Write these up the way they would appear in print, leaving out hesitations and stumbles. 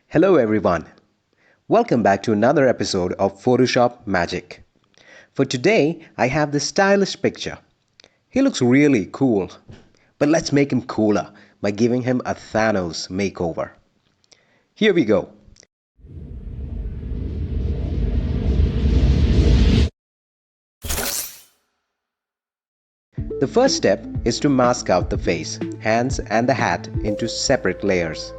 Hello everyone. Welcome back to another episode of Photoshop Magic. For today, I have this stylish picture. He looks really cool, but let's make him cooler by giving him a Thanos makeover. Here we go. The first step is to mask out the face, hands and the hat into separate layers.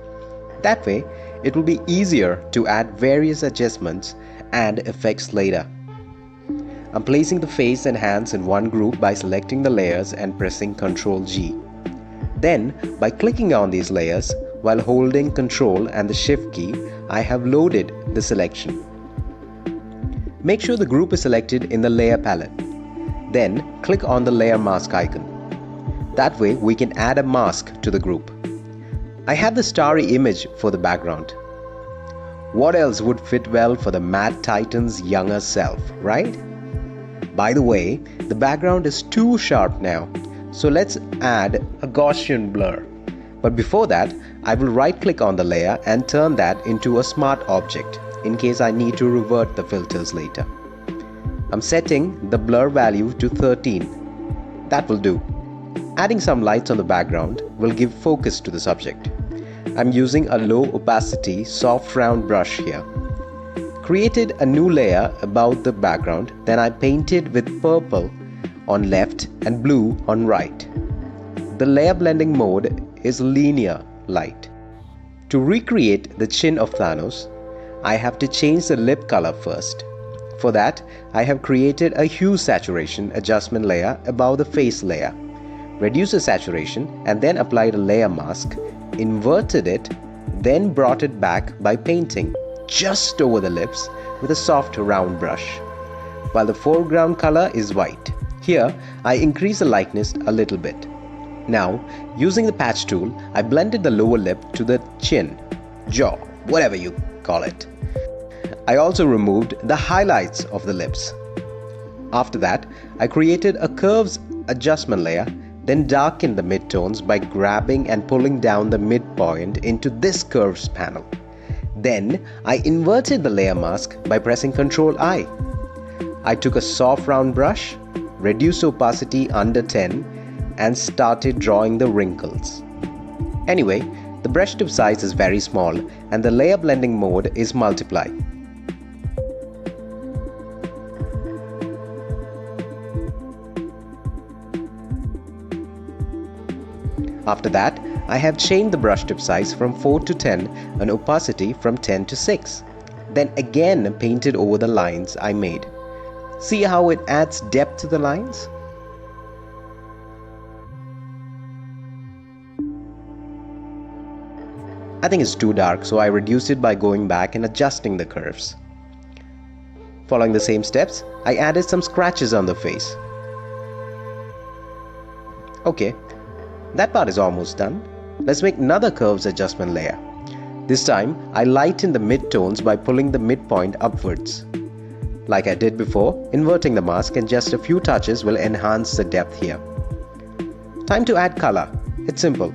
That way, it will be easier to add various adjustments and effects later. I'm placing the face and hands in one group by selecting the layers and pressing Ctrl G. Then, by clicking on these layers, while holding Ctrl and the Shift key, I have loaded the selection. Make sure the group is selected in the layer palette. Then, click on the layer mask icon. That way, we can add a mask to the group. I have the starry image for the background. What else would fit well for the Mad Titan's younger self, right? By the way, the background is too sharp now, so let's add a Gaussian blur. But before that, I will right-click on the layer and turn that into a smart object in case I need to revert the filters later. I'm setting the blur value to 13. That will do. Adding some lights on the background will give focus to the subject. I'm using a low opacity soft round brush here. Created a new layer above the background, then I painted with purple on left and blue on right. The layer blending mode is linear light. To recreate the chin of Thanos, I have to change the lip color first. For that, I have created a hue saturation adjustment layer above the face layer. Reduce the saturation and then applied a layer mask, inverted it, then brought it back by painting just over the lips with a soft round brush. While the foreground color is white. Here, I increase the lightness a little bit. Now, using the patch tool, I blended the lower lip to the chin, jaw, whatever you call it. I also removed the highlights of the lips. After that, I created a curves adjustment layer, then darkened the midtones by grabbing and pulling down the midpoint into this curves panel. Then, I inverted the layer mask by pressing Ctrl I. I took a soft round brush, reduced opacity under 10, and started drawing the wrinkles. Anyway, the brush tip size is very small and the layer blending mode is multiply. After that, I have changed the brush tip size from 4 to 10 and opacity from 10 to 6. Then again painted over the lines I made. See how it adds depth to the lines? I think it's too dark, so I reduced it by going back and adjusting the curves. Following the same steps, I added some scratches on the face. Okay. That part is almost done. Let's make another curves adjustment layer. This time, I lighten the midtones by pulling the midpoint upwards. Like I did before, inverting the mask and just a few touches will enhance the depth here. Time to add color. It's simple.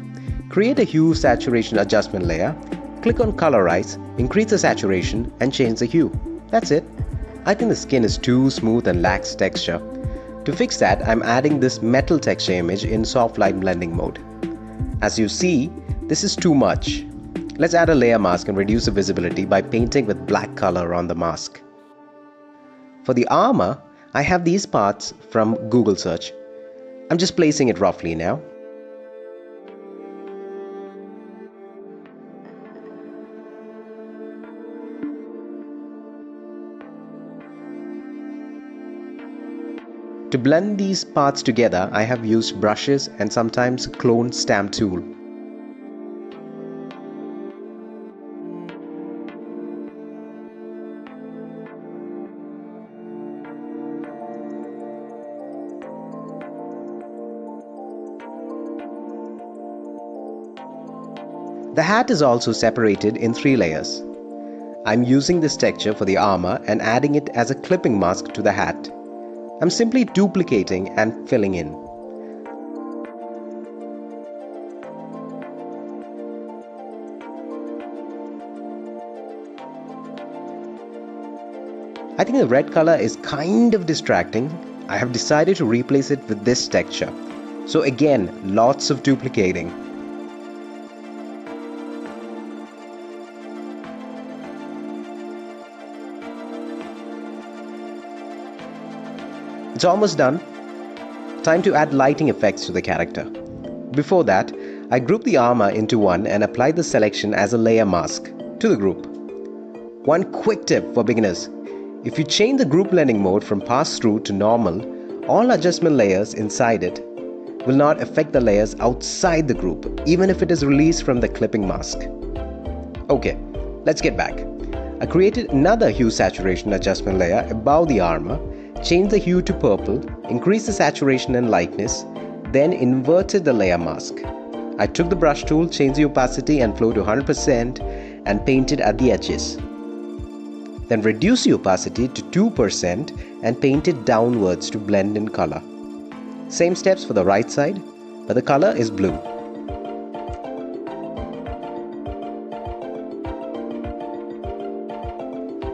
Create a hue saturation adjustment layer, click on colorize, increase the saturation and change the hue. That's it. I think the skin is too smooth and lacks texture. To fix that, I'm adding this metal texture image in soft light blending mode. As you see, this is too much. Let's add a layer mask and reduce the visibility by painting with black color on the mask. For the armor, I have these parts from Google search. I'm just placing it roughly now. To blend these parts together, I have used brushes and sometimes clone stamp tool. The hat is also separated in 3 layers. I'm using this texture for the armor and adding it as a clipping mask to the hat. I'm simply duplicating and filling in. I think the red color is kind of distracting. I have decided to replace it with this texture. So again, lots of duplicating. It's almost done. Time to add lighting effects to the character. Before that, I grouped the armor into one and applied the selection as a layer mask to the group. One quick tip for beginners: if you change the group blending mode from pass-through to normal, all adjustment layers inside it will not affect the layers outside the group, even if it is released from the clipping mask. Okay, let's get back. I created another hue saturation adjustment layer above the armor, changed the hue to purple, increased the saturation and lightness, then inverted the layer mask. I took the brush tool, changed the opacity and flow to 100% and painted at the edges. Then reduced the opacity to 2% and painted downwards to blend in color. Same steps for the right side, but the color is blue.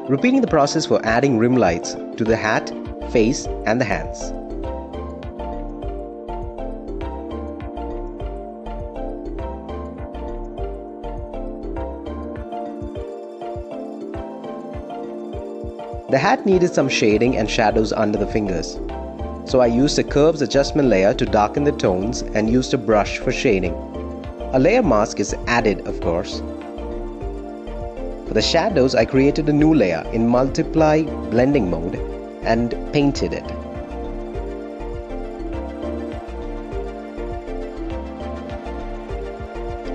Repeating the process for adding rim lights to the hat, face and the hands. The hat needed some shading and shadows under the fingers, so I used a curves adjustment layer to darken the tones and used a brush for shading. A layer mask is added, of course. For the shadows, I created a new layer in multiply blending mode and painted it.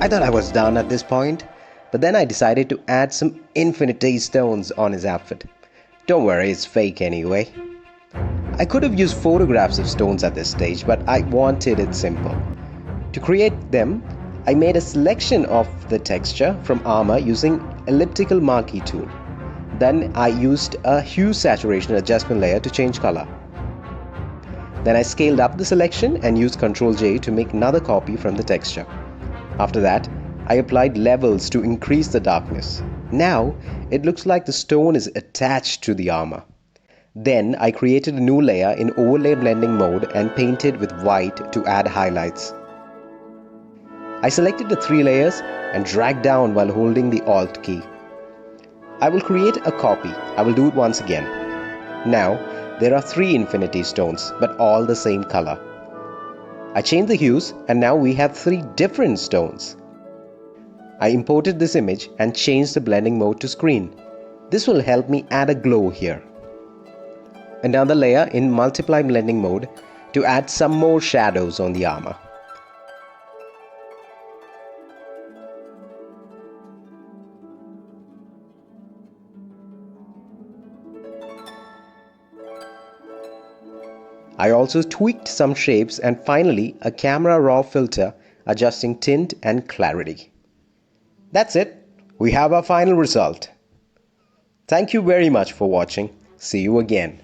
I thought I was done at this point, but then I decided to add some infinity stones on his outfit. Don't worry, it's fake anyway. I could have used photographs of stones at this stage, but I wanted it simple. To create them, I made a selection of the texture from armor using elliptical marquee tool. Then I used a hue saturation adjustment layer to change color. Then I scaled up the selection and used Ctrl J to make another copy from the texture. After that, I applied levels to increase the darkness. Now, it looks like the stone is attached to the armor. Then I created a new layer in overlay blending mode and painted with white to add highlights. I selected the 3 layers and dragged down while holding the Alt key. I will create a copy. I will do it once again. Now, there are 3 infinity stones, but all the same color. I changed the hues and now we have 3 different stones. I imported this image and changed the blending mode to screen. This will help me add a glow here. Another layer in multiply blending mode to add some more shadows on the armor. I also tweaked some shapes and finally a camera raw filter adjusting tint and clarity. That's it. We have our final result. Thank you very much for watching. See you again.